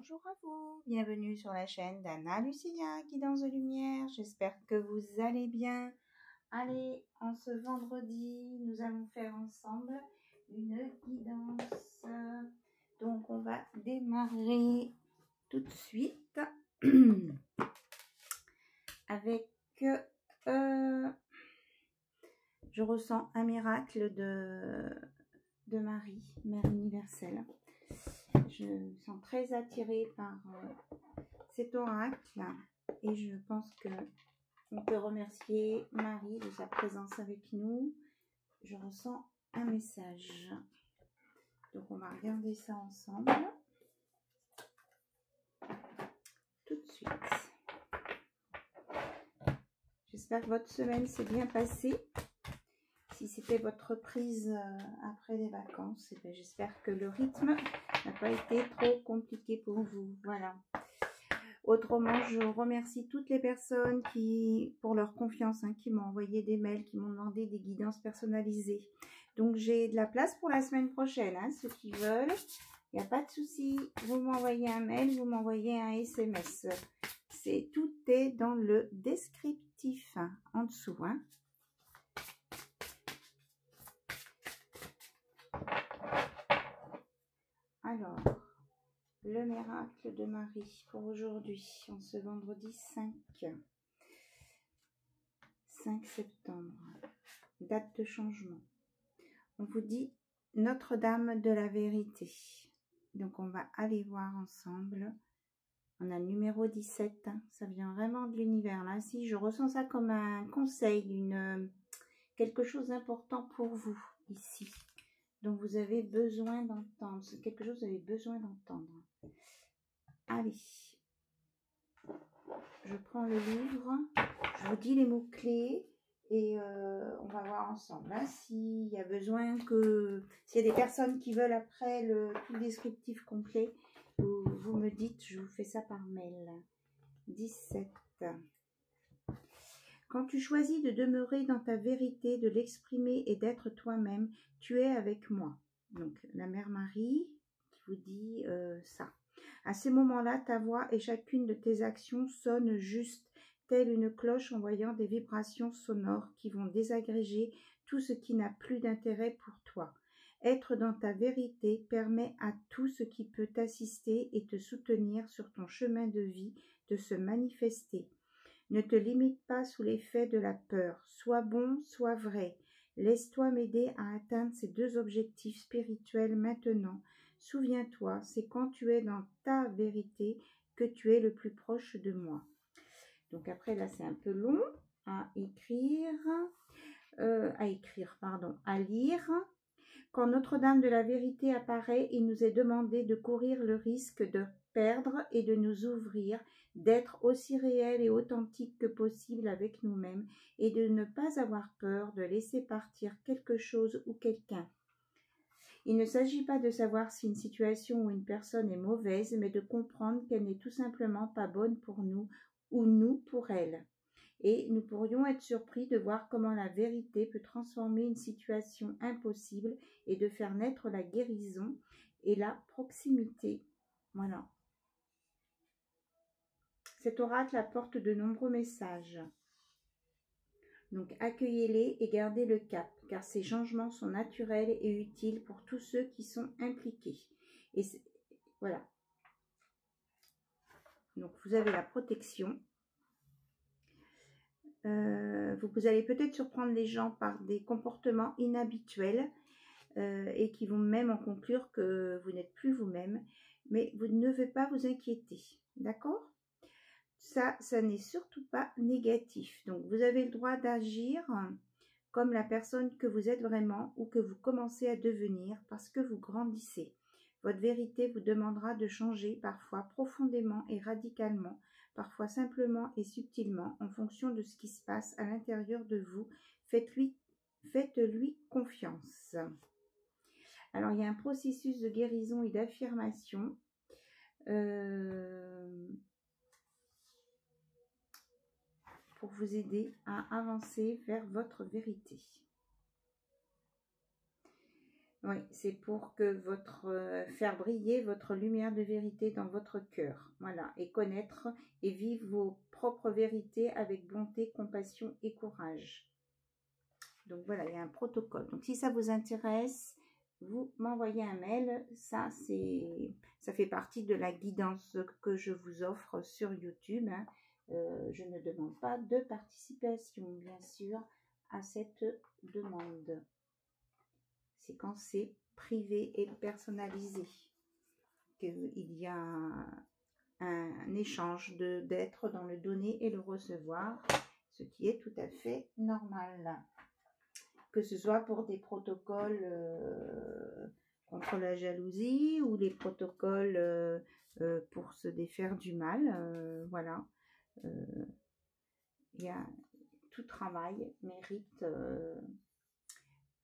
bonjour à vous, bienvenue sur la chaîne d'Anna Lucilia, Guidance de Lumière, j'espère que vous allez bien. Allez, en ce vendredi, nous allons faire ensemble une guidance, donc on va démarrer tout de suite avec, je ressens un miracle de Marie, Mère universelle. Je me sens très attirée par cet oracle et je pense que on peut remercier Marie de sa présence avec nous. Je ressens un message. Donc on va regarder ça ensemble. Tout de suite. J'espère que votre semaine s'est bien passée. Si c'était votre reprise après les vacances, j'espère que le rythme n'a pas été trop compliqué pour vous. Voilà. Autrement, je remercie toutes les personnes pour leur confiance, qui m'ont envoyé des mails, qui m'ont demandé des guidances personnalisées. Donc, j'ai de la place pour la semaine prochaine. Ceux qui veulent, il n'y a pas de souci. Vous m'envoyez un mail, vous m'envoyez un SMS. Tout est dans le descriptif en dessous. Alors, le miracle de Marie pour aujourd'hui, en ce vendredi 5 septembre, date de changement. On vous dit Notre-Dame de la Vérité. Donc, on va aller voir ensemble. On a le numéro 17, ça vient vraiment de l'univers. Là, si je ressens ça comme un conseil, quelque chose d'important pour vous ici. Donc, vous avez besoin d'entendre. C'est quelque chose que vous avez besoin d'entendre. Allez. Je prends le livre. Je vous dis les mots-clés. Et on va voir ensemble. S'il y a besoin s'il y a des personnes qui veulent après tout le descriptif complet, vous me dites, je vous fais ça par mail. 17. Quand tu choisis de demeurer dans ta vérité, de l'exprimer et d'être toi-même, tu es avec moi. Donc, la Mère Marie qui vous dit ça. À ces moments-là, ta voix et chacune de tes actions sonnent juste, telle une cloche envoyant des vibrations sonores qui vont désagréger tout ce qui n'a plus d'intérêt pour toi. Être dans ta vérité permet à tout ce qui peut t'assister et te soutenir sur ton chemin de vie de se manifester. Ne te limite pas sous l'effet de la peur. Sois bon, sois vrai. Laisse-toi m'aider à atteindre ces deux objectifs spirituels maintenant. Souviens-toi, c'est quand tu es dans ta vérité que tu es le plus proche de moi. Donc après, là, c'est un peu long à lire. Quand Notre-Dame de la Vérité apparaît, il nous est demandé de courir le risque de perdre et de nous ouvrir, d'être aussi réels et authentiques que possible avec nous-mêmes et de ne pas avoir peur de laisser partir quelque chose ou quelqu'un. Il ne s'agit pas de savoir si une situation ou une personne est mauvaise, mais de comprendre qu'elle n'est tout simplement pas bonne pour nous ou nous pour elle. Et nous pourrions être surpris de voir comment la vérité peut transformer une situation impossible et de faire naître la guérison et la proximité. Voilà. Cet oracle apporte de nombreux messages. Donc accueillez-les et gardez le cap, car ces changements sont naturels et utiles pour tous ceux qui sont impliqués. Et voilà. Donc vous avez la protection. Vous allez peut-être surprendre les gens par des comportements inhabituels et qui vont même en conclure que vous n'êtes plus vous-même. Mais vous ne devez pas vous inquiéter. D'accord ? Ça n'est surtout pas négatif. Donc, vous avez le droit d'agir comme la personne que vous êtes vraiment ou que vous commencez à devenir parce que vous grandissez. Votre vérité vous demandera de changer parfois profondément et radicalement, parfois simplement et subtilement en fonction de ce qui se passe à l'intérieur de vous. Faites-lui confiance. Alors, il y a un processus de guérison et d'affirmation. Pour vous aider à avancer vers votre vérité. Oui, c'est pour que faire briller votre lumière de vérité dans votre cœur. Voilà, et connaître et vivre vos propres vérités avec bonté, compassion et courage. Donc voilà, il y a un protocole. Donc si ça vous intéresse, vous m'envoyez un mail. Ça fait partie de la guidance que je vous offre sur YouTube. Hein. Je ne demande pas de participation, bien sûr, à cette demande. C'est quand c'est privé et personnalisé qu'il y a un échange d'être dans le donner et le recevoir, ce qui est tout à fait normal. Que ce soit pour des protocoles contre la jalousie ou les protocoles pour se défaire du mal, voilà. Il y a tout travail mérite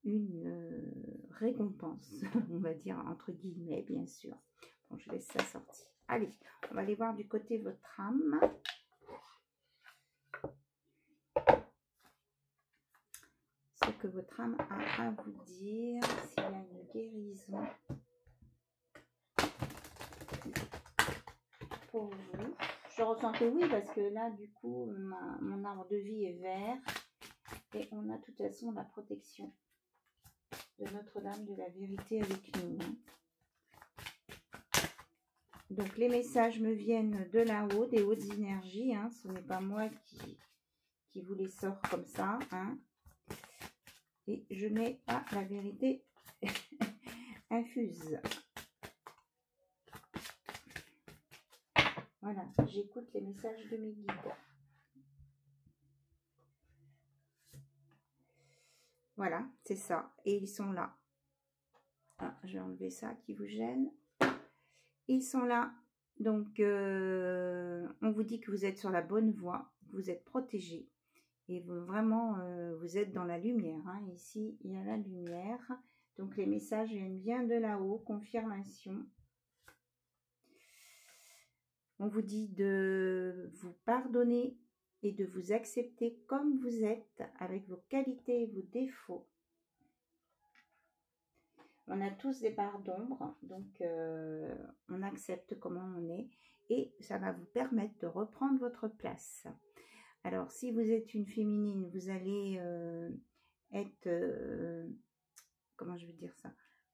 une récompense, on va dire entre guillemets, bien sûr. Bon, je laisse ça sortir. Allez, on va aller voir du côté de votre âme. Ce que votre âme a à vous dire, s'il y a une guérison pour vous. Je ressens que oui, parce que là, du coup, mon arbre de vie est vert. Et on a de toute façon la protection de Notre-Dame de la vérité avec nous. Donc les messages me viennent de là-haut, des hautes énergies. Hein. Ce n'est pas moi qui vous les sort comme ça. Hein. Et je n'ai pas la vérité infuse. Voilà, j'écoute les messages de mes guides. Voilà, c'est ça. Et ils sont là. Ah, je vais enlever ça qui vous gêne. Ils sont là. Donc, on vous dit que vous êtes sur la bonne voie. Vous êtes protégé. Et vous, vraiment, vous êtes dans la lumière. Hein. Ici, il y a la lumière. Donc, les messages viennent bien de là-haut. Confirmation. On vous dit de vous pardonner et de vous accepter comme vous êtes, avec vos qualités et vos défauts. On a tous des parts d'ombre, donc on accepte comment on est et ça va vous permettre de reprendre votre place. Alors, si vous êtes une féminine, vous allez être... comment je vais dire ça?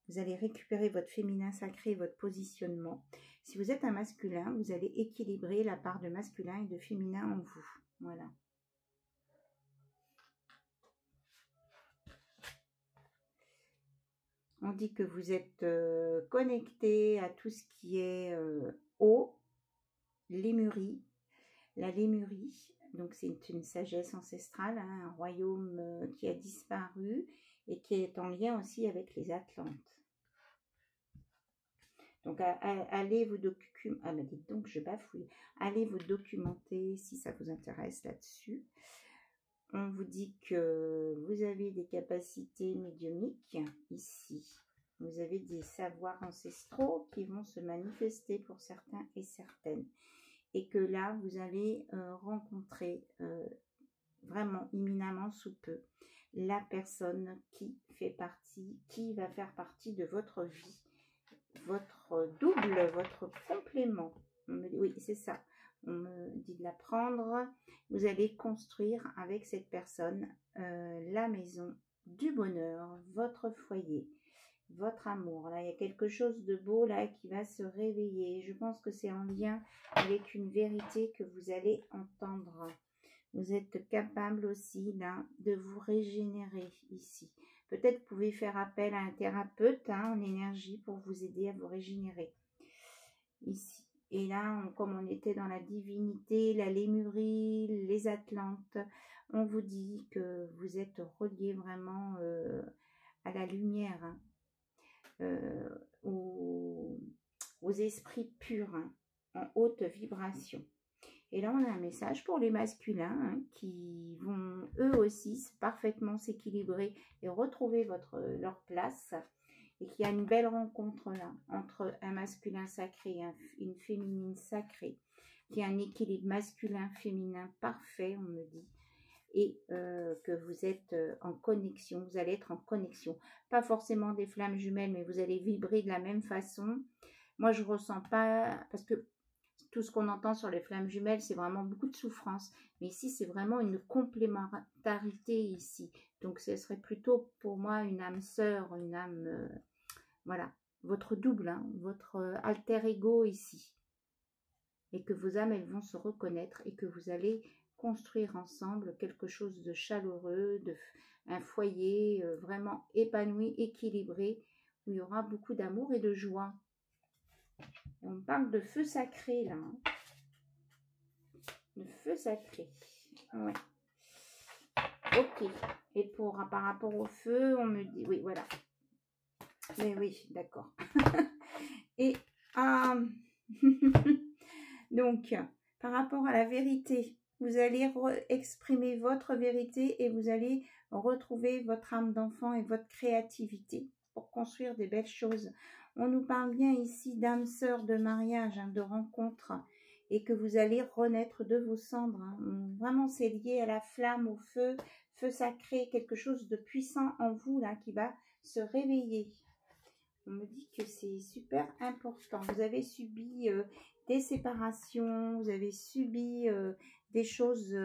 Vous allez récupérer votre féminin sacré, votre positionnement. Si vous êtes un masculin, vous allez équilibrer la part de masculin et de féminin en vous. Voilà. On dit que vous êtes connecté à tout ce qui est eau, lémurie. La lémurie, donc c'est une sagesse ancestrale, hein, un royaume qui a disparu et qui est en lien aussi avec les Atlantes. Donc allez vous documenter, ah mais dites donc je bafouille, allez vous documenter si ça vous intéresse là-dessus. On vous dit que vous avez des capacités médiumniques ici. Vous avez des savoirs ancestraux qui vont se manifester pour certains et certaines. Et que là, vous allez rencontrer vraiment imminemment sous peu la personne qui va faire partie de votre vie. Votre double, votre complément. Oui, c'est ça. On me dit de la prendre. Vous allez construire avec cette personne la maison du bonheur, votre foyer, votre amour. Là, il y a quelque chose de beau là qui va se réveiller. Je pense que c'est en lien avec une vérité que vous allez entendre. Vous êtes capable aussi là de vous régénérer ici. Peut-être vous pouvez faire appel à un thérapeute en énergie pour vous aider à vous régénérer ici. Et là, comme on était dans la divinité, la lémurie, les Atlantes, on vous dit que vous êtes relié vraiment à la lumière, aux esprits purs, en haute vibration. Et là, on a un message pour les masculins qui vont eux aussi parfaitement s'équilibrer et retrouver leur place. Et qu'il y a une belle rencontre là entre un masculin sacré et une féminine sacrée. Qu'il y a un équilibre masculin-féminin parfait, on me dit. et que vous êtes en connexion, vous allez être en connexion. Pas forcément des flammes jumelles, mais vous allez vibrer de la même façon. Moi, je ressens pas, parce que tout ce qu'on entend sur les flammes jumelles, c'est vraiment beaucoup de souffrance. Mais ici, c'est vraiment une complémentarité ici. Donc, ce serait plutôt pour moi une âme sœur, une âme, voilà, votre double, hein, votre alter ego ici. Et que vos âmes, elles vont se reconnaître et que vous allez construire ensemble quelque chose de chaleureux, un foyer vraiment épanoui, équilibré, où il y aura beaucoup d'amour et de joie. On parle de feu sacré là. Hein. Le feu sacré. Ouais. Ok. Et par rapport au feu, on me dit... Oui, voilà. Mais oui, d'accord. Et... donc, par rapport à la vérité, vous allez exprimer votre vérité et vous allez retrouver votre âme d'enfant et votre créativité pour construire des belles choses. On nous parle bien ici d'âme sœur, de mariage, hein, de rencontre, et que vous allez renaître de vos cendres. Hein. Vraiment, c'est lié à la flamme, au feu, feu sacré, quelque chose de puissant en vous là qui va se réveiller. On me dit que c'est super important. Vous avez subi des séparations, vous avez subi des choses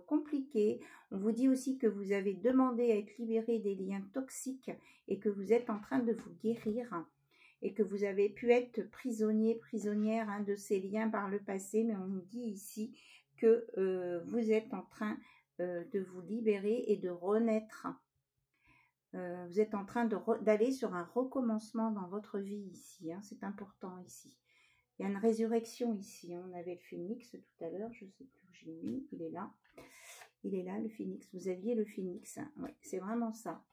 compliquées. On vous dit aussi que vous avez demandé à être libéré des liens toxiques et que vous êtes en train de vous guérir et que vous avez pu être prisonnier, prisonnière hein, de ces liens par le passé. Mais on nous dit ici que vous êtes en train de vous libérer et de renaître. Vous êtes en train d'aller sur un recommencement dans votre vie ici. Hein, c'est important ici. Il y a une résurrection ici. Hein. On avait le phénix tout à l'heure. Je ne sais plus où je l'ai mis. Il est là. Il est là, le phénix. Vous aviez le phénix. Hein. Ouais, c'est vraiment ça.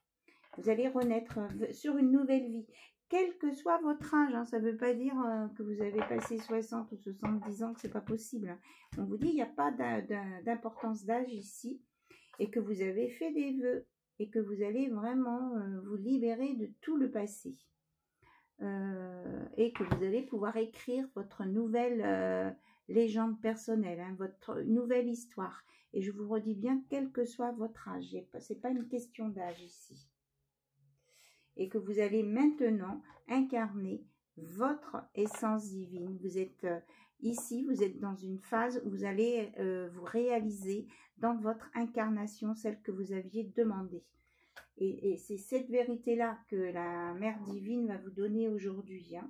Vous allez renaître sur une nouvelle vie. Quel que soit votre âge. Hein, ça ne veut pas dire que vous avez passé 60 ou 70 ans, que ce n'est pas possible. Hein. On vous dit qu'il n'y a pas d'importance d'âge ici. Et que vous avez fait des vœux. Et que vous allez vraiment vous libérer de tout le passé. Et que vous allez pouvoir écrire votre nouvelle légende personnelle, hein, votre nouvelle histoire. Et je vous redis bien, quel que soit votre âge, ce n'est pas une question d'âge ici. Et que vous allez maintenant incarner votre essence divine. Vous êtes ici, vous êtes dans une phase où vous allez vous réaliser dans votre incarnation, celle que vous aviez demandée. Et c'est cette vérité-là que la Mère Divine va vous donner aujourd'hui. Hein.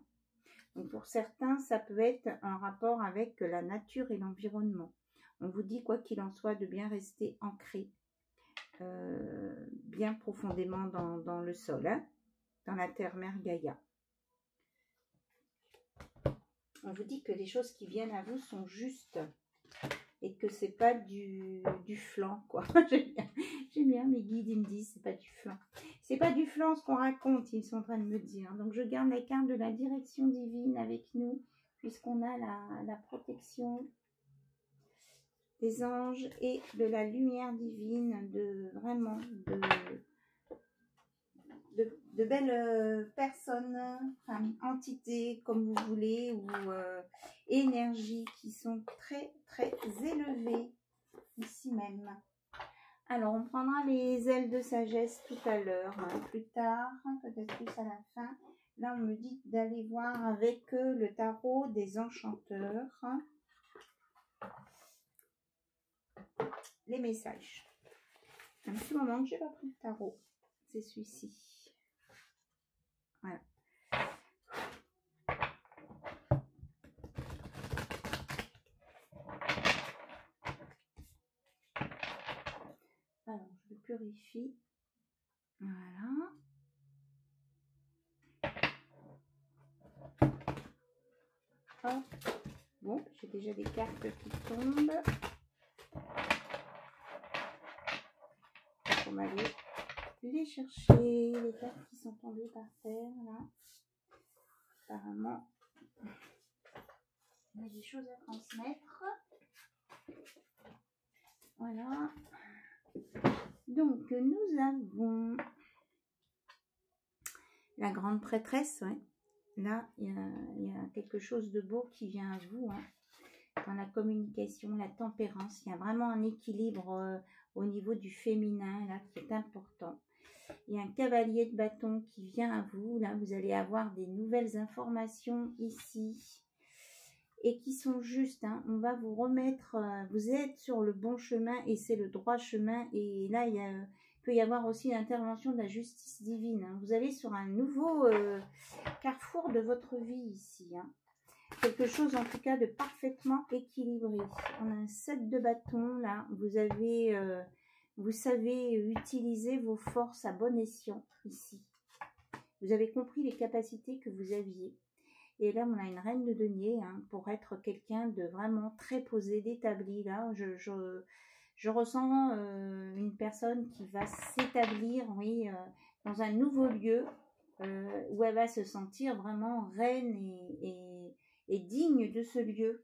Donc pour certains, ça peut être un rapport avec la nature et l'environnement. On vous dit, quoi qu'il en soit, de bien rester ancré, bien profondément dans le sol, hein, dans la terre-mère Gaïa. On vous dit que les choses qui viennent à vous sont justes. Et que c'est pas du flan, quoi. J'aime bien, mes guides, ils me disent, c'est pas du flan. C'est pas du flan ce qu'on raconte, ils sont en train de me dire. Donc, je garde la carte de la direction divine avec nous, puisqu'on a la protection des anges et de la lumière divine, vraiment de belles personnes, enfin, entités, comme vous voulez, ou énergies qui sont très, très élevées ici même. Alors, on prendra les ailes de sagesse tout à l'heure, hein, plus tard, peut-être plus à la fin. Là, on me dit d'aller voir avec le tarot des enchanteurs. Les messages. Un petit moment que je n'ai pas pris le tarot. C'est celui-ci. Voilà. Alors, je le purifie. Voilà. Hop. Bon, j'ai déjà des cartes qui tombent. On va aller les chercher, les cartes qui sont tombées par terre, là. Apparemment, il y a des choses à transmettre. Voilà. Donc, nous avons la grande prêtresse, ouais. Là, il y a quelque chose de beau qui vient à vous. Hein. dans la communication, la tempérance. Il y a vraiment un équilibre au niveau du féminin, là, qui est important. Il y a un cavalier de bâton qui vient à vous. Là, vous allez avoir des nouvelles informations ici. Et qui sont justes. Hein. On va vous remettre, vous êtes sur le bon chemin et c'est le droit chemin. Et là, il peut y avoir aussi l'intervention de la justice divine. Hein. Vous allez sur un nouveau carrefour de votre vie ici. Hein. Quelque chose en tout cas de parfaitement équilibré. On a un 7 de bâton là. Vous savez utiliser vos forces à bon escient ici. Vous avez compris les capacités que vous aviez. Et là, on a une reine de denier, hein, pour être quelqu'un de vraiment très posé, d'établi. Là, je ressens une personne qui va s'établir, oui, dans un nouveau lieu, où elle va se sentir vraiment reine et digne de ce lieu.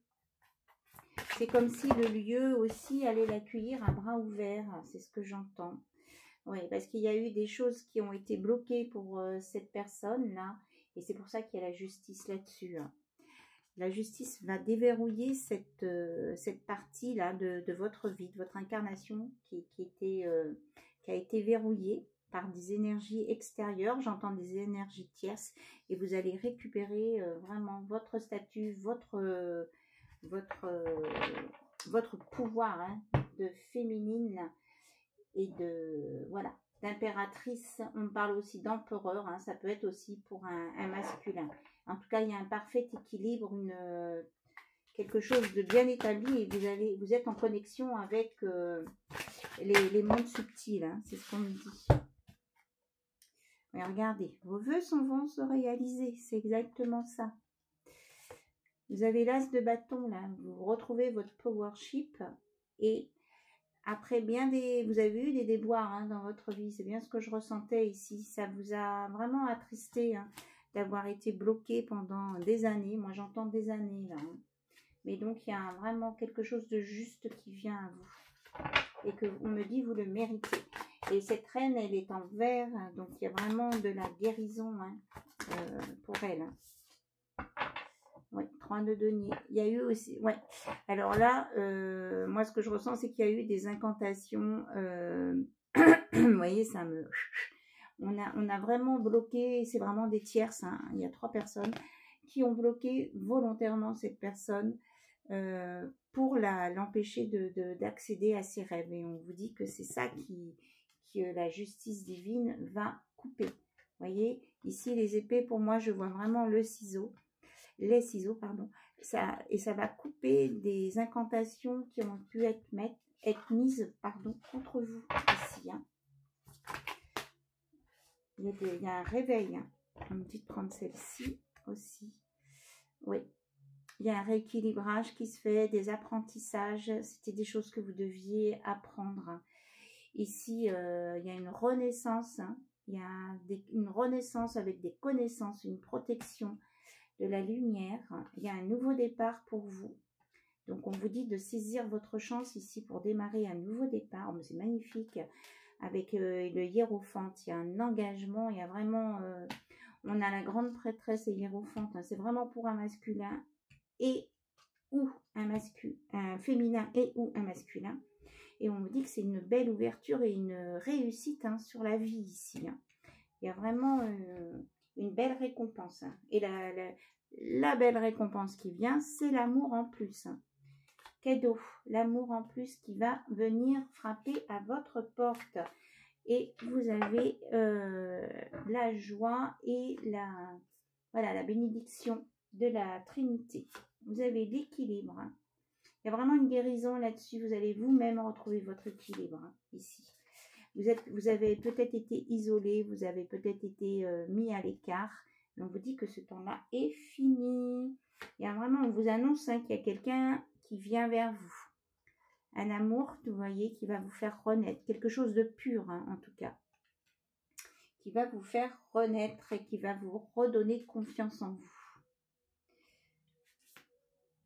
C'est comme si le lieu aussi allait l'accueillir à bras ouverts, c'est ce que j'entends. Oui, parce qu'il y a eu des choses qui ont été bloquées pour cette personne-là. Et c'est pour ça qu'il y a la justice là-dessus. La justice va déverrouiller cette partie-là de votre vie, de votre incarnation qui a été verrouillée par des énergies extérieures. J'entends des énergies tierces. Et vous allez récupérer vraiment votre statut, votre pouvoir, hein, de féminine et de... Voilà. D'impératrice, on parle aussi d'empereur, hein, ça peut être aussi pour un masculin. En tout cas, il y a un parfait équilibre, quelque chose de bien établi et vous êtes en connexion avec les mondes subtils, hein, c'est ce qu'on me dit. Mais regardez, vos vœux vont se réaliser, c'est exactement ça. Vous avez l'as de bâton là, vous retrouvez votre powership et après vous avez eu des déboires, hein, dans votre vie, c'est bien ce que je ressentais ici, ça vous a vraiment attristé, hein, d'avoir été bloqué pendant des années, moi j'entends des années là, hein. Mais donc il y a vraiment quelque chose de juste qui vient à vous, et que on me dit vous le méritez, et cette reine elle est en vert, donc il y a vraiment de la guérison, hein, pour elle, hein. Oui, 3 de denier. Il y a eu aussi... Ouais. Alors là, moi, ce que je ressens, c'est qu'il y a eu des incantations. Vous voyez, ça me... On a vraiment bloqué, c'est vraiment des tierces. Hein. Il y a 3 personnes qui ont bloqué volontairement cette personne pour l'empêcher d'accéder à ses rêves. Et on vous dit que c'est ça que la justice divine va couper. Vous voyez, ici, les épées, pour moi, je vois vraiment les ciseaux, pardon, et ça va couper des incantations qui ont pu être mises, pardon, contre vous ici, hein. Il y a un réveil, hein. On me dit de prendre celle-ci aussi. Oui, il y a un rééquilibrage qui se fait, des apprentissages, c'était des choses que vous deviez apprendre, hein. Ici, il y a une renaissance, hein. Il y a une renaissance avec des connaissances, une protection de la lumière. Il y a un nouveau départ pour vous. Donc, on vous dit de saisir votre chance ici pour démarrer un nouveau départ. C'est magnifique. Avec le hiérophante, il y a un engagement. Il y a vraiment... on a la grande prêtresse et hiérophante. Hein, c'est vraiment pour un masculin ou un féminin et ou un masculin. Et on vous dit que c'est une belle ouverture et une réussite, hein, sur la vie ici, hein. Il y a vraiment... une belle récompense, hein. Et la belle récompense qui vient, c'est l'amour en plus, hein. Cadeau, l'amour en plus qui va venir frapper à votre porte. Et vous avez la joie et la bénédiction de la Trinité. Vous avez l'équilibre, hein. Il y a vraiment une guérison là-dessus. Vous allez vous-même retrouver votre équilibre, hein, ici. Vous avez peut-être été isolé, vous avez peut-être été mis à l'écart. On vous dit que ce temps-là est fini. Il y a vraiment, on vous annonce, hein, qu'il y a quelqu'un qui vient vers vous. Un amour, vous voyez, qui va vous faire renaître. Quelque chose de pur, hein, en tout cas. Qui va vous faire renaître et qui va vous redonner confiance en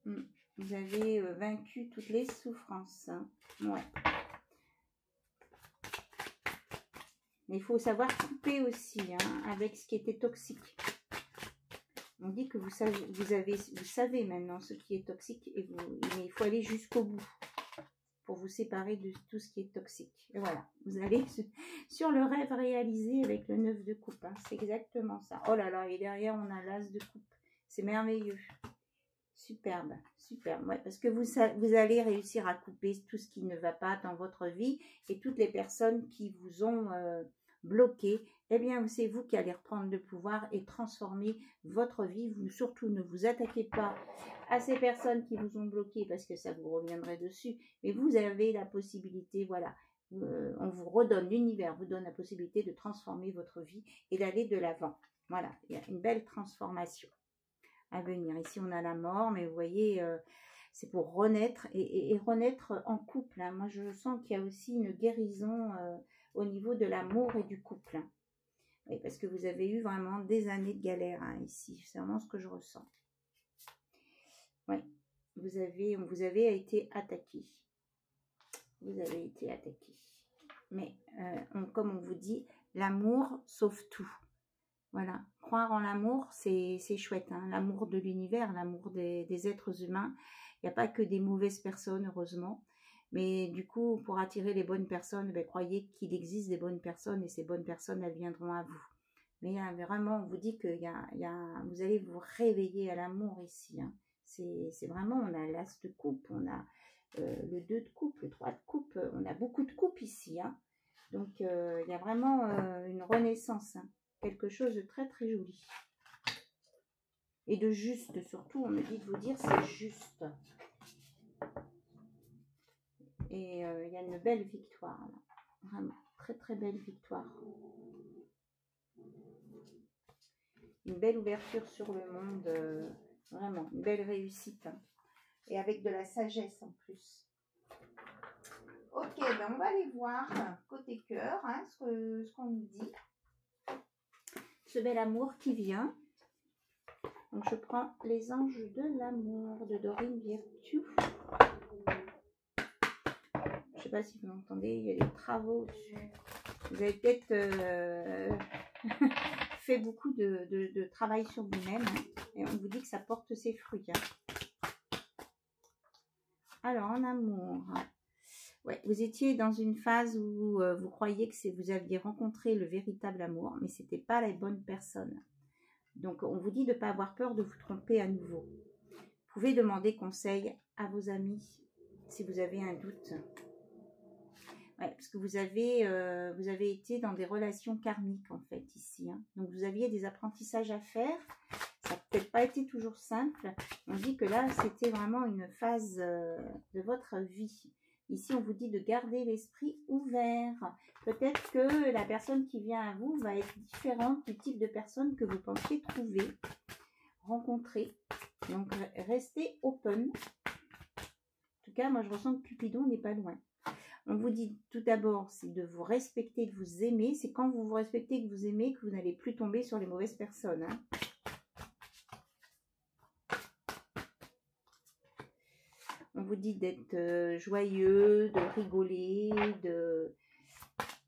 vous. Vous avez vaincu toutes les souffrances, hein. Ouais. Mais il faut savoir couper aussi, hein, avec ce qui était toxique. On dit que vous savez maintenant ce qui est toxique, mais il faut aller jusqu'au bout pour vous séparer de tout ce qui est toxique. Et voilà, vous allez sur le rêve réalisé avec le 9 de coupe. Hein. C'est exactement ça. Oh là là, et derrière, on a l'as de coupe. C'est merveilleux. Superbe, superbe. Ouais, parce que vous allez réussir à couper tout ce qui ne va pas dans votre vie et toutes les personnes qui vous ont bloqué. Eh bien, c'est vous qui allez reprendre le pouvoir et transformer votre vie. Vous surtout ne vous attaquez pas à ces personnes qui vous ont bloqué parce que ça vous reviendrait dessus. Mais vous avez la possibilité, voilà, on vous redonne, l'univers vous donne la possibilité de transformer votre vie et d'aller de l'avant. Voilà, il y a une belle transformation à venir. Ici, on a la mort, mais vous voyez, c'est pour renaître et renaître en couple. Hein. Moi, je sens qu'il y a aussi une guérison au niveau de l'amour et du couple. Hein. Oui, parce que vous avez eu vraiment des années de galère hein, ici. C'est vraiment ce que je ressens. Oui, on vous avez été attaqué. Vous avez été attaqué. Mais comme on vous dit, l'amour sauve tout. Voilà, croire en l'amour, c'est chouette. Hein. L'amour de l'univers, l'amour des êtres humains. Il n'y a pas que des mauvaises personnes, heureusement. Mais du coup, pour attirer les bonnes personnes, ben, croyez qu'il existe des bonnes personnes et ces bonnes personnes, elles viendront à vous. Mais vraiment, on vous dit que vous allez vous réveiller à l'amour ici. Hein. C'est vraiment, on a l'as de coupe, on a le 2 de coupe, le 3 de coupe, on a beaucoup de coupes ici. Hein. Donc, il y a vraiment une renaissance. Hein. Quelque chose de très très joli. Et de juste, surtout, on me dit de vous dire c'est juste. Et il y a une belle victoire, là. Vraiment, très très belle victoire. Une belle ouverture sur le monde, vraiment, une belle réussite. Hein. Et avec de la sagesse en plus. Ok, ben on va aller voir côté cœur, hein, ce qu'on nous dit. Ce bel amour qui vient. Donc je prends les anges de l'amour de Dorine Virtue. Je ne sais pas si vous m'entendez, il y a des travaux dessus. Vous avez peut-être fait beaucoup de travail sur vous-même. Hein, et on vous dit que ça porte ses fruits. Hein. Alors, en amour. Ouais, vous étiez dans une phase où vous croyiez que vous aviez rencontré le véritable amour, mais ce n'était pas la bonne personne. Donc, on vous dit de ne pas avoir peur de vous tromper à nouveau. Vous pouvez demander conseil à vos amis si vous avez un doute. Ouais, parce que vous avez été dans des relations karmiques, en fait, ici. Hein. Donc, vous aviez des apprentissages à faire. Ça n'a peut-être pas été toujours simple. On dit que là, c'était vraiment une phase de votre vie. Ici, on vous dit de garder l'esprit ouvert. Peut-être que la personne qui vient à vous va être différente du type de personne que vous pensiez trouver, rencontrer. Donc, restez open. En tout cas, moi, je ressens que Cupidon n'est pas loin. On vous dit tout d'abord, c'est de vous respecter, de vous aimer. C'est quand vous vous respectez, que vous aimez, que vous n'allez plus tomber sur les mauvaises personnes. Hein. On vous dit d'être joyeux, de rigoler, de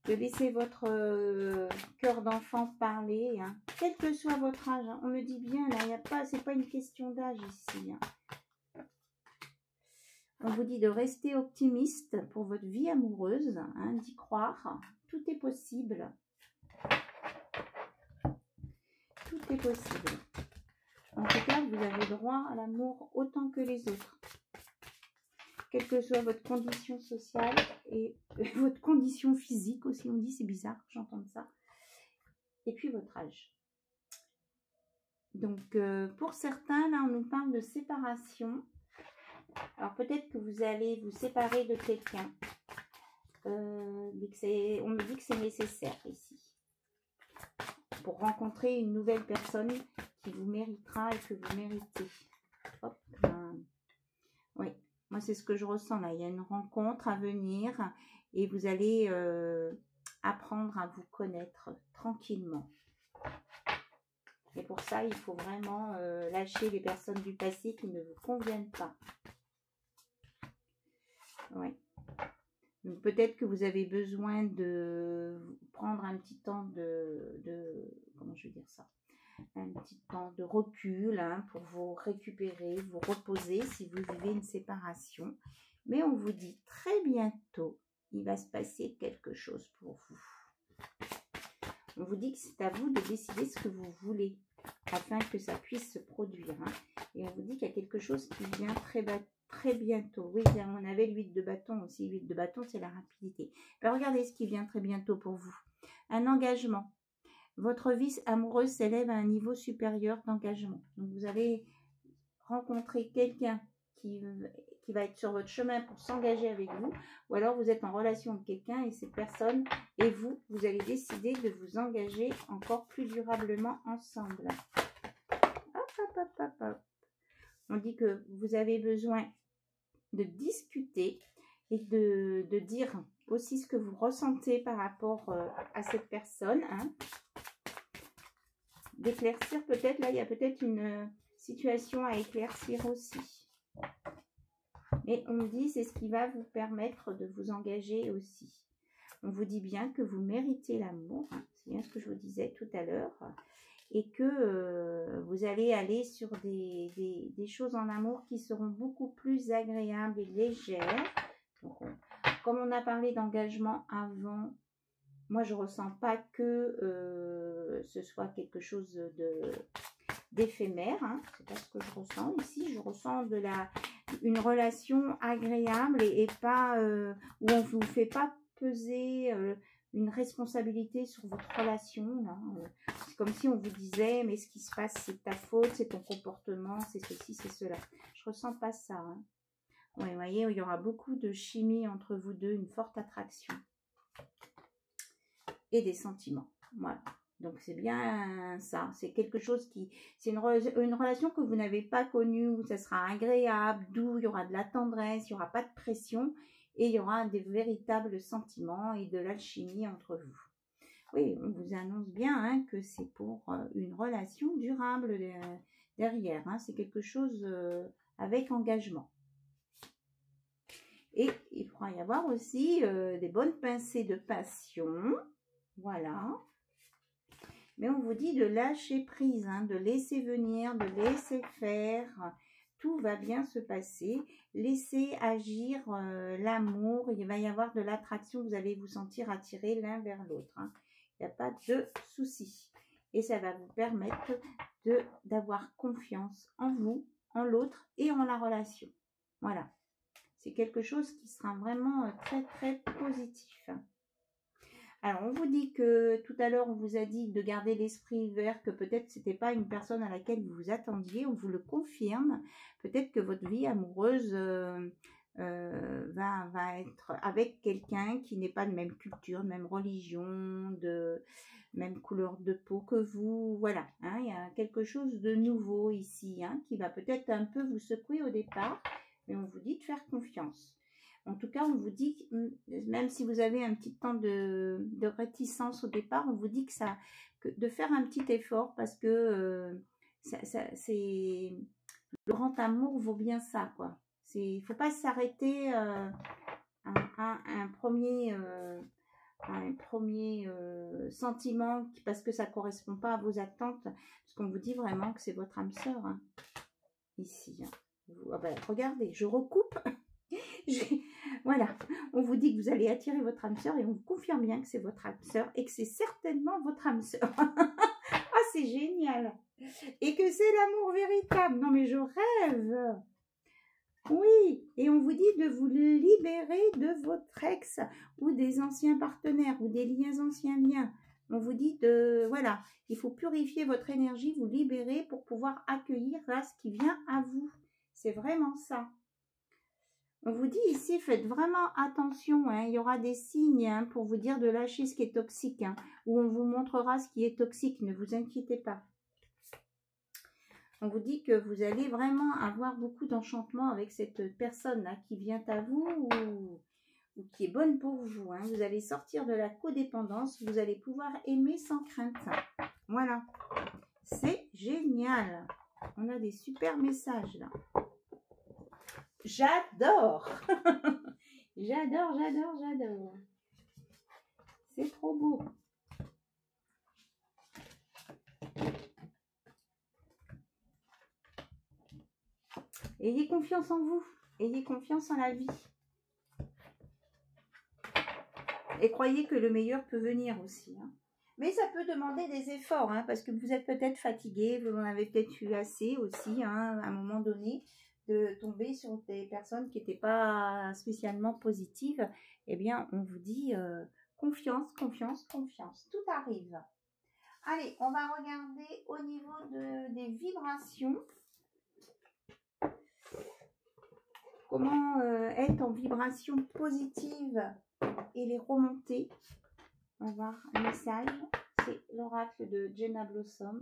laisser votre cœur d'enfant parler. Hein. Quel que soit votre âge, hein. On me dit bien, là, c'est pas une question d'âge ici. Hein. On vous dit de rester optimiste pour votre vie amoureuse, hein, d'y croire. Tout est possible. Tout est possible. En tout cas, vous avez droit à l'amour autant que les autres. Quelle que soit votre condition sociale et votre condition physique aussi, on dit, c'est bizarre, j'entends ça. Et puis votre âge. Donc, pour certains, là, on nous parle de séparation. Alors, peut-être que vous allez vous séparer de quelqu'un. On me dit que c'est nécessaire ici. Pour rencontrer une nouvelle personne qui vous méritera et que vous méritez. Hop, oui, moi c'est ce que je ressens là. Il y a une rencontre à venir et vous allez apprendre à vous connaître tranquillement. Et pour ça, il faut vraiment lâcher les personnes du passé qui ne vous conviennent pas. Oui. Donc peut-être que vous avez besoin de prendre un petit temps comment je vais dire ça, un petit temps de recul hein, pour vous récupérer, vous reposer si vous vivez une séparation. Mais on vous dit très bientôt, il va se passer quelque chose pour vous. On vous dit que c'est à vous de décider ce que vous voulez afin que ça puisse se produire. Hein. Et on vous dit qu'il y a quelque chose qui vient très bientôt. Oui, on avait l'huile de bâton aussi. L'huile de bâton, c'est la rapidité. Ben, regardez ce qui vient très bientôt pour vous. Un engagement. Votre vie amoureuse s'élève à un niveau supérieur d'engagement. Donc, vous allez rencontrer quelqu'un qui va être sur votre chemin pour s'engager avec vous, ou alors vous êtes en relation avec quelqu'un et cette personne et vous allez décider de vous engager encore plus durablement ensemble. Hop, hop, hop, hop, hop. On dit que vous avez besoin de discuter et de dire aussi ce que vous ressentez par rapport à cette personne. Hein. D'éclaircir peut-être, là il y a peut-être une situation à éclaircir aussi. Et on me dit, c'est ce qui va vous permettre de vous engager aussi. On vous dit bien que vous méritez l'amour, hein, c'est bien ce que je vous disais tout à l'heure, et que vous allez aller sur des choses en amour qui seront beaucoup plus agréables et légères. Donc, comme on a parlé d'engagement avant, moi je ne ressens pas que ce soit quelque chose d'éphémère, hein. C'est pas ce que je ressens ici. Je ressens une relation agréable et pas où on vous fait pas peser une responsabilité sur votre relation. C'est comme si on vous disait mais ce qui se passe c'est ta faute, c'est ton comportement, c'est ceci, c'est cela. Je ressens pas ça. Hein. Ouais, vous voyez, il y aura beaucoup de chimie entre vous deux, une forte attraction et des sentiments. Voilà. Donc, c'est bien ça. C'est quelque chose qui... C'est une relation que vous n'avez pas connue, où ça sera agréable, doux, il y aura de la tendresse, il n'y aura pas de pression, et il y aura des véritables sentiments et de l'alchimie entre vous. Oui, on vous annonce bien hein, que c'est pour une relation durable derrière. Hein. C'est quelque chose avec engagement. Et il pourra y avoir aussi des bonnes pincées de passion. Voilà. Mais on vous dit de lâcher prise, hein, de laisser venir, de laisser faire. Tout va bien se passer. Laissez agir l'amour. Il va y avoir de l'attraction. Vous allez vous sentir attirés l'un vers l'autre. Hein. Il n'y a pas de souci. Et ça va vous permettre d'avoir confiance en vous, en l'autre et en la relation. Voilà. C'est quelque chose qui sera vraiment très, très positif. Alors, on vous dit que tout à l'heure, on vous a dit de garder l'esprit ouvert, que peut-être ce n'était pas une personne à laquelle vous vous attendiez. On vous le confirme. Peut-être que votre vie amoureuse va être avec quelqu'un qui n'est pas de même culture, de même religion, de même couleur de peau que vous. Voilà, hein, il y a quelque chose de nouveau ici hein, qui va peut-être un peu vous secouer au départ, mais on vous dit de faire confiance. En tout cas, on vous dit, même si vous avez un petit temps de réticence au départ, on vous dit que de faire un petit effort parce que c'est le grand amour vaut bien ça, quoi. Il ne faut pas s'arrêter à un premier sentiment parce que ça ne correspond pas à vos attentes. Parce qu'on vous dit vraiment que c'est votre âme sœur, hein, ici. Hein. Ben, regardez, je recoupe. Voilà, on vous dit que vous allez attirer votre âme sœur et on vous confirme bien que c'est votre âme sœur et que c'est certainement votre âme sœur. Ah, c'est génial. Et que c'est l'amour véritable. Non, mais je rêve. Oui, et on vous dit de vous libérer de votre ex ou des anciens partenaires ou des anciens liens. On vous dit voilà, il faut purifier votre énergie, vous libérer pour pouvoir accueillir là ce qui vient à vous. C'est vraiment ça. On vous dit ici, faites vraiment attention, hein, il y aura des signes hein, pour vous dire de lâcher ce qui est toxique, hein, où on vous montrera ce qui est toxique, ne vous inquiétez pas. On vous dit que vous allez vraiment avoir beaucoup d'enchantement avec cette personne-là qui vient à vous ou qui est bonne pour vous. Hein. Vous allez sortir de la codépendance, vous allez pouvoir aimer sans crainte. Voilà, c'est génial. On a des super messages là. J'adore. J'adore, j'adore, j'adore. C'est trop beau. Ayez confiance en vous. Ayez confiance en la vie. Et croyez que le meilleur peut venir aussi. Hein. Mais ça peut demander des efforts, hein, parce que vous êtes peut-être fatigué, vous en avez peut-être eu assez aussi, hein, à un moment donné, de tomber sur des personnes qui n'étaient pas spécialement positives. Eh bien, on vous dit confiance, confiance, confiance. Tout arrive. Allez, on va regarder au niveau des vibrations. Comment être en vibration positive et les remonter. On va voir un message. C'est l'oracle de Jenna Blossom.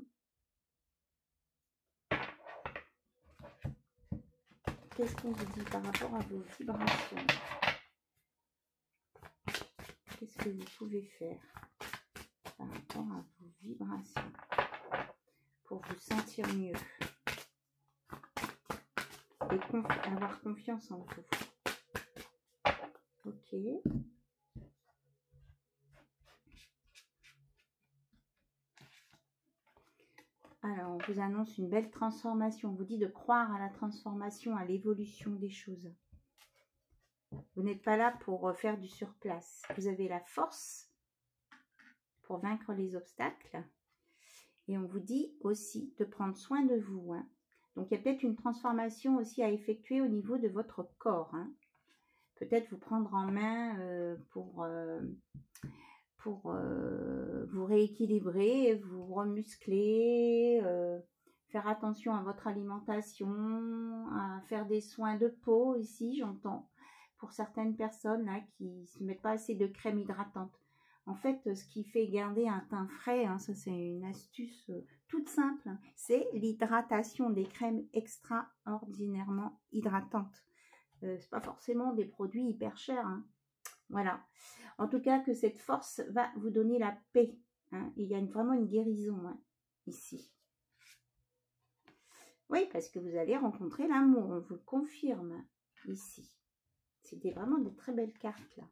Qu'est-ce qu'on vous dit par rapport à vos vibrations? Qu'est-ce que vous pouvez faire par rapport à vos vibrations pour vous sentir mieux et avoir confiance en vous? Ok. Alors, on vous annonce une belle transformation. On vous dit de croire à la transformation, à l'évolution des choses. Vous n'êtes pas là pour faire du surplace. Vous avez la force pour vaincre les obstacles. Et on vous dit aussi de prendre soin de vous. Hein. Donc, il y a peut-être une transformation aussi à effectuer au niveau de votre corps. Hein. Peut-être vous prendre en main pour vous rééquilibrer, vous remuscler, faire attention à votre alimentation, à faire des soins de peau ici, j'entends, pour certaines personnes là, qui ne se mettent pas assez de crème hydratante. En fait, ce qui fait garder un teint frais, hein, ça c'est une astuce toute simple, hein, c'est l'hydratation des crèmes extraordinairement hydratantes. C'est pas forcément des produits hyper chers, hein. Voilà. En tout cas, que cette force va vous donner la paix. Hein. Il y a vraiment une guérison hein, ici. Oui, parce que vous allez rencontrer l'amour. On vous le confirme ici. C'était vraiment de très belles cartes là.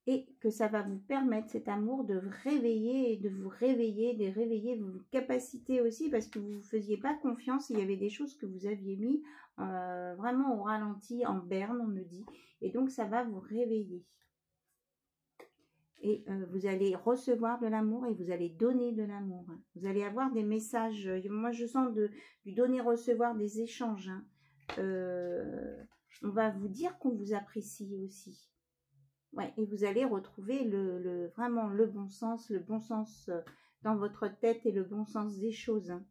Et que ça va vous permettre, cet amour, de vous réveiller, de réveiller vos capacités aussi, parce que vous ne vous faisiez pas confiance. Il y avait des choses que vous aviez mis vraiment au ralenti, en berne, on me dit. Et donc, ça va vous réveiller. Et vous allez recevoir de l'amour et vous allez donner de l'amour. Hein. Vous allez avoir des messages. Moi, je sens du donner-recevoir, des échanges. Hein. On va vous dire qu'on vous apprécie aussi. Ouais, et vous allez retrouver vraiment le bon sens dans votre tête et le bon sens des choses. Hein.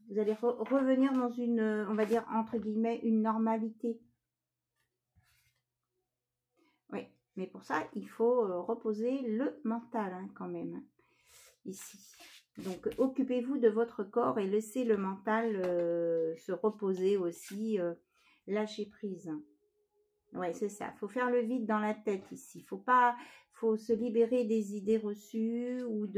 Vous allez revenir dans une, on va dire, entre guillemets, une normalité. Oui, mais pour ça, il faut reposer le mental hein, quand même, hein, ici. Donc, occupez-vous de votre corps et laissez le mental se reposer aussi, lâcher prise. Ouais, c'est ça. Il faut faire le vide dans la tête ici. Faut se libérer des idées reçues ou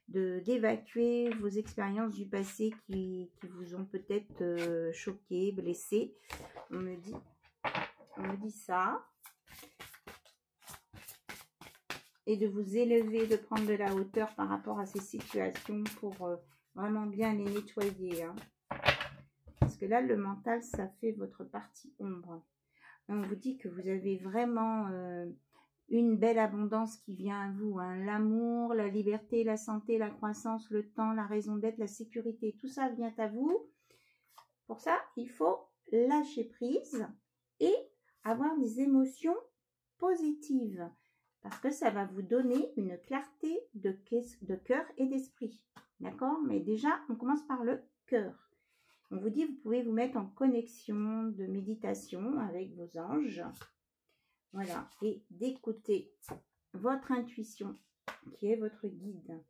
d'évacuer vos expériences du passé qui vous ont peut-être choqué, blessé. On me dit ça. Et de vous élever, de prendre de la hauteur par rapport à ces situations pour vraiment bien les nettoyer. Hein. Parce que là, le mental, ça fait votre partie ombre. On vous dit que vous avez vraiment une belle abondance qui vient à vous. Hein. L'amour, la liberté, la santé, la croissance, le temps, la raison d'être, la sécurité. Tout ça vient à vous. Pour ça, il faut lâcher prise et avoir des émotions positives. Parce que ça va vous donner une clarté de cœur et d'esprit. D'accord? Mais déjà, on commence par le cœur. On vous dit, vous pouvez vous mettre en connexion de méditation avec vos anges. Voilà. Et d'écouter votre intuition, qui est votre guide.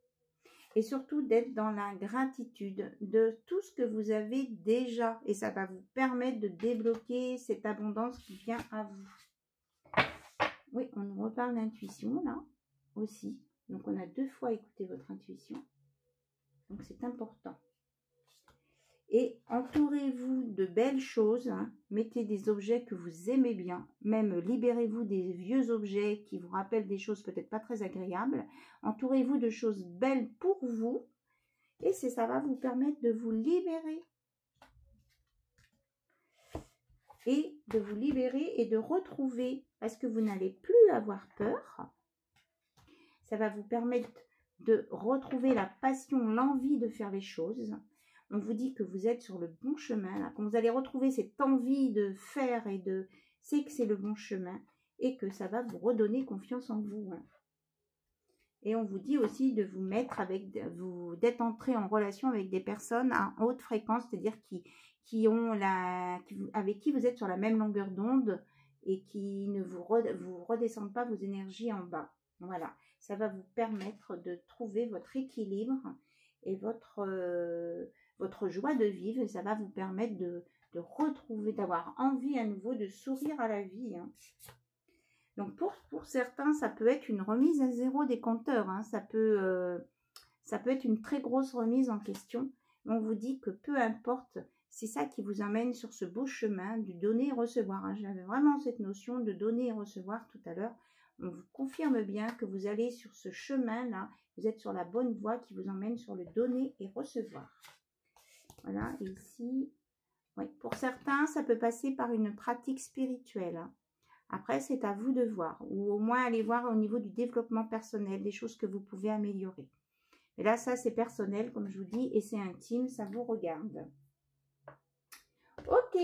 Et surtout d'être dans la gratitude de tout ce que vous avez déjà. Et ça va vous permettre de débloquer cette abondance qui vient à vous. Oui, on nous reparle d'intuition là aussi. Donc, on a 2 fois écouté votre intuition. Donc, c'est important. Et entourez-vous de belles choses. Hein. Mettez des objets que vous aimez bien. Même libérez-vous des vieux objets qui vous rappellent des choses peut-être pas très agréables. Entourez-vous de choses belles pour vous. Et ça va vous permettre de vous libérer. et de vous libérer et de retrouver, parce que vous n'allez plus avoir peur. Ça va vous permettre de retrouver la passion, l'envie de faire les choses. On vous dit que vous êtes sur le bon chemin, là. Quand vous allez retrouver cette envie de faire et de... c'est que c'est le bon chemin et que ça va vous redonner confiance en vous. Hein. Et on vous dit aussi de vous mettre avec, d'être entré en relation avec des personnes à haute fréquence, c'est-à-dire avec qui vous êtes sur la même longueur d'onde et qui ne vous redescendent pas vos énergies en bas. Voilà, ça va vous permettre de trouver votre équilibre et votre joie de vivre. Et ça va vous permettre de retrouver, d'avoir envie à nouveau de sourire à la vie. Hein. Donc pour certains, ça peut être une remise à zéro des compteurs. Hein. Ça peut être une très grosse remise en question. On vous dit que peu importe, c'est ça qui vous amène sur ce beau chemin du donner et recevoir. Hein. J'avais vraiment cette notion de donner et recevoir tout à l'heure. On vous confirme bien que vous allez sur ce chemin-là. Vous êtes sur la bonne voie qui vous emmène sur le donner et recevoir. Voilà, et ici, oui, pour certains, ça peut passer par une pratique spirituelle. Hein. Après, c'est à vous de voir, ou au moins aller voir au niveau du développement personnel, des choses que vous pouvez améliorer. Et là, ça, c'est personnel, comme je vous dis, et c'est intime, ça vous regarde. Ok,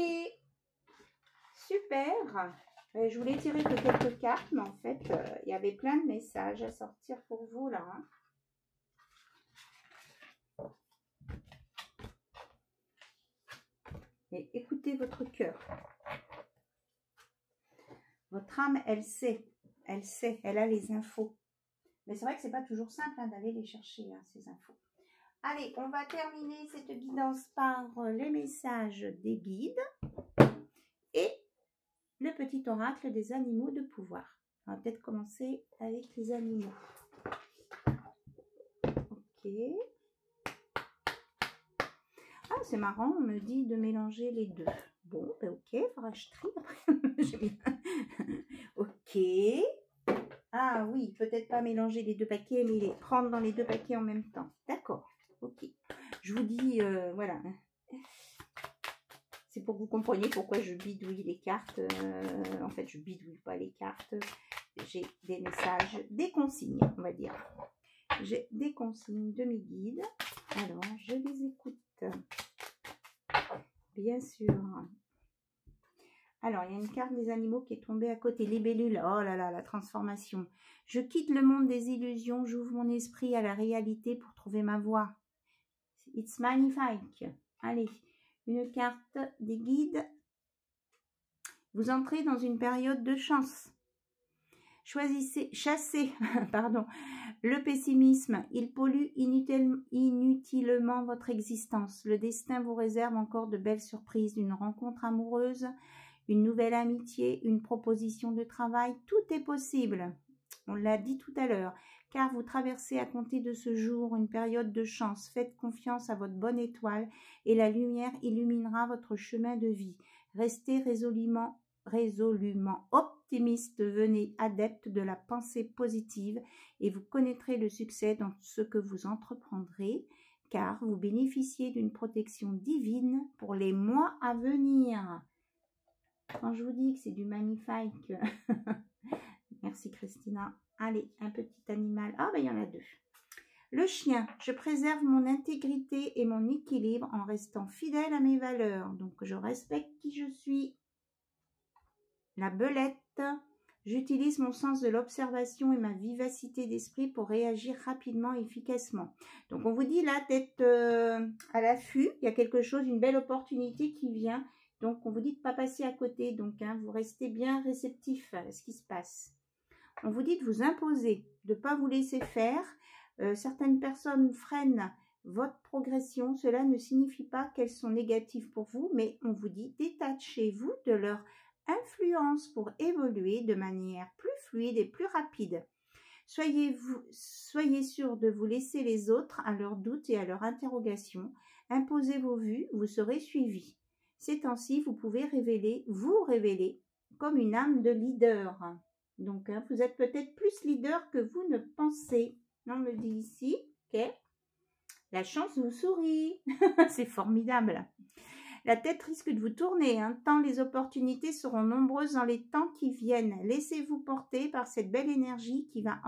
super. Je voulais tirer que quelques cartes, mais en fait, il y avait plein de messages à sortir pour vous, là. Hein. Et écoutez votre cœur. Votre âme, elle sait, elle a les infos. Mais c'est vrai que c'est pas toujours simple hein, d'aller les chercher, hein, ces infos. Allez, on va terminer cette guidance par les messages des guides et le petit oracle des animaux de pouvoir. On va peut-être commencer avec les animaux. Ok. Ah, c'est marrant, on me dit de mélanger les deux. Bon, ben ok, il faudra que je trie après. Ok. Ah oui, peut-être pas mélanger les deux paquets, mais les prendre dans les deux paquets en même temps. D'accord, ok. Je vous dis, voilà. C'est pour que vous compreniez pourquoi je bidouille les cartes. En fait, je bidouille pas les cartes. J'ai des messages, des consignes, on va dire. J'ai des consignes de mes guides. Alors, je les écoute. Bien sûr. Alors, il y a une carte des animaux qui est tombée à côté. Libellule, oh là là, la transformation. Je quitte le monde des illusions, j'ouvre mon esprit à la réalité pour trouver ma voie. It's magnifique. Allez, une carte des guides. Vous entrez dans une période de chance. Chassez pardon, le pessimisme. Il pollue inutilement votre existence. Le destin vous réserve encore de belles surprises. Une rencontre amoureuse, une nouvelle amitié, une proposition de travail. Tout est possible. On l'a dit tout à l'heure. Car vous traversez à compter de ce jour une période de chance. Faites confiance à votre bonne étoile et la lumière illuminera votre chemin de vie. Restez résolument optimiste, devenez adepte de la pensée positive et vous connaîtrez le succès dans ce que vous entreprendrez, car vous bénéficiez d'une protection divine pour les mois à venir. Quand je vous dis que c'est du magnifique, merci Christina. Allez, un petit animal. Ah ben il y en a deux. Le chien, je préserve mon intégrité et mon équilibre en restant fidèle à mes valeurs. Donc je respecte qui je suis. La belette, j'utilise mon sens de l'observation et ma vivacité d'esprit pour réagir rapidement et efficacement. Donc on vous dit là d'être à l'affût, il y a quelque chose, une belle opportunité qui vient. Donc on vous dit de ne pas passer à côté, donc hein, vous restez bien réceptif à ce qui se passe. On vous dit de vous imposer, de ne pas vous laisser faire. Certaines personnes freinent votre progression, cela ne signifie pas qu'elles sont négatives pour vous, mais on vous dit détachez-vous de leur influence pour évoluer de manière plus fluide et plus rapide. Soyez sûr de vous laisser les autres à leurs doutes et à leurs interrogations. Imposez vos vues, vous serez suivi. Ces temps-ci, vous pouvez vous révéler comme une âme de leader. Donc, hein, vous êtes peut-être plus leader que vous ne pensez. On me dit ici, ok. La chance vous sourit. C'est formidable. La tête risque de vous tourner, hein, tant les opportunités seront nombreuses dans les temps qui viennent. Laissez-vous porter par cette belle énergie qui va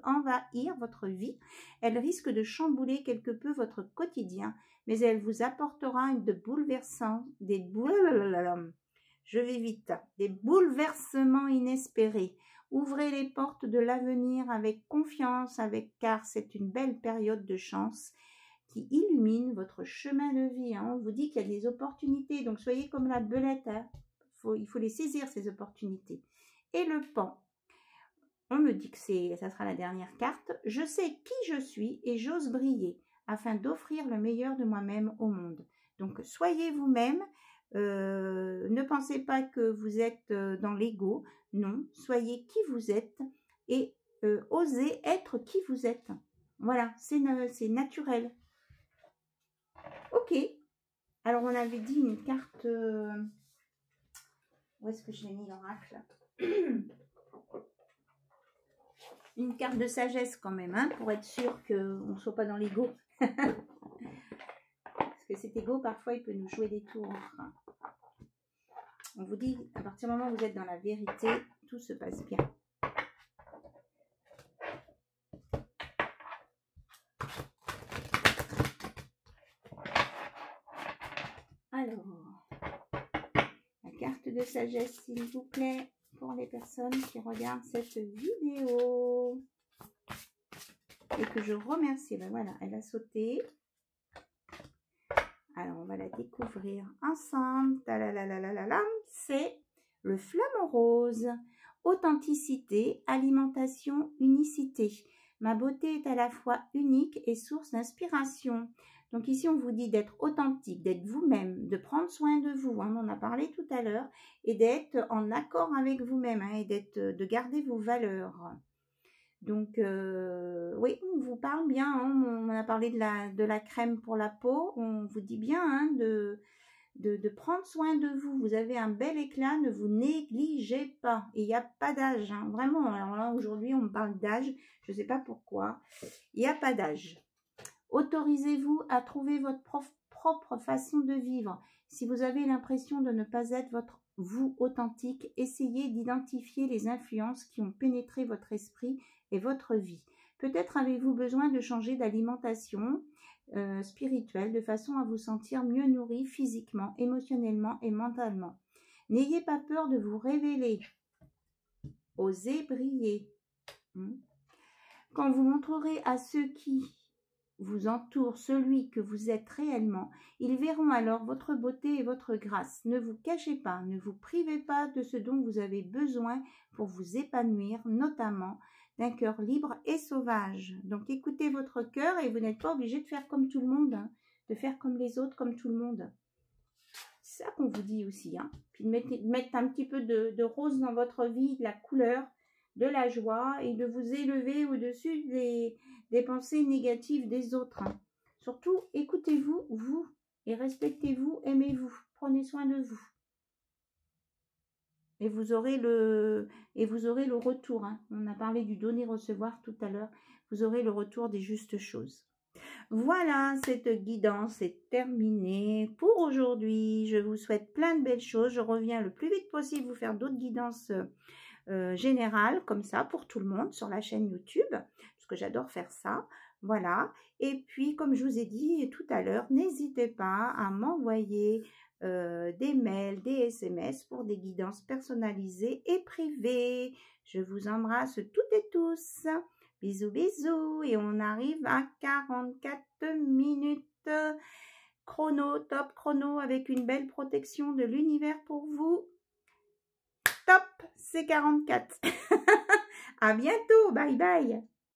envahir votre vie. Elle risque de chambouler quelque peu votre quotidien, mais elle vous apportera des bouleversements inespérés. Ouvrez les portes de l'avenir avec confiance, car c'est une belle période de chance qui illumine votre chemin de vie. Hein. On vous dit qu'il y a des opportunités, donc soyez comme la belette. Hein. Il faut les saisir, ces opportunités. Et le pan, on me dit que ça sera la dernière carte. Je sais qui je suis et j'ose briller afin d'offrir le meilleur de moi-même au monde. Donc, soyez vous-même. Ne pensez pas que vous êtes dans l'ego. Non, soyez qui vous êtes et osez être qui vous êtes. Voilà, c'est naturel. Ok. Alors, on avait dit une carte... Où est-ce que je l'ai mis l'oracle? Une carte de sagesse quand même, hein, pour être sûr qu'on ne soit pas dans l'ego. Parce que cet ego, parfois, il peut nous jouer des tours. On vous dit, à partir du moment où vous êtes dans la vérité, tout se passe bien. Alors, la carte de sagesse, s'il vous plaît, pour les personnes qui regardent cette vidéo. Et que je remercie. Ben voilà, elle a sauté. Alors, on va la découvrir ensemble. C'est le flamant rose. Authenticité, alimentation, unicité. Ma beauté est à la fois unique et source d'inspiration. Donc ici, on vous dit d'être authentique, d'être vous-même, de prendre soin de vous. Hein, on en a parlé tout à l'heure. Et d'être en accord avec vous-même. Hein, et de garder vos valeurs. Donc, oui, on vous parle bien, hein, on a parlé de la crème pour la peau, on vous dit bien hein, de prendre soin de vous. Vous avez un bel éclat, ne vous négligez pas. Et il n'y a pas d'âge, hein, vraiment. Alors là, aujourd'hui, on me parle d'âge, je ne sais pas pourquoi. Il n'y a pas d'âge. Autorisez-vous à trouver votre propre façon de vivre. Si vous avez l'impression de ne pas être vous authentique, essayez d'identifier les influences qui ont pénétré votre esprit et votre vie. Peut-être avez-vous besoin de changer d'alimentation spirituelle de façon à vous sentir mieux nourri physiquement, émotionnellement et mentalement. N'ayez pas peur de vous révéler. Osez briller. Quand vous montrerez à ceux qui vous entourent celui que vous êtes réellement, ils verront alors votre beauté et votre grâce. Ne vous cachez pas, ne vous privez pas de ce dont vous avez besoin pour vous épanouir, notamment d'un cœur libre et sauvage. Donc écoutez votre cœur et vous n'êtes pas obligé de faire comme tout le monde, hein, de faire comme les autres, comme tout le monde. C'est ça qu'on vous dit aussi. Hein. Puis de mettre un petit peu de rose dans votre vie, de la couleur, de la joie et de vous élever au-dessus des pensées négatives des autres. Hein. Surtout, écoutez-vous, vous, et respectez-vous, aimez-vous, prenez soin de vous. Et vous aurez le retour. Hein. On a parlé du donner-recevoir tout à l'heure. Vous aurez le retour des justes choses. Voilà, cette guidance est terminée pour aujourd'hui. Je vous souhaite plein de belles choses. Je reviens le plus vite possible vous faire d'autres guidances générales, comme ça, pour tout le monde, sur la chaîne YouTube, parce que j'adore faire ça. Voilà. Et puis, comme je vous ai dit tout à l'heure, n'hésitez pas à m'envoyer des mails, des SMS pour des guidances personnalisées et privées. Je vous embrasse toutes et tous. Bisous, bisous. Et on arrive à 44 minutes chrono, top chrono, avec une belle protection de l'univers pour vous. Top, c'est 44. À bientôt. Bye bye.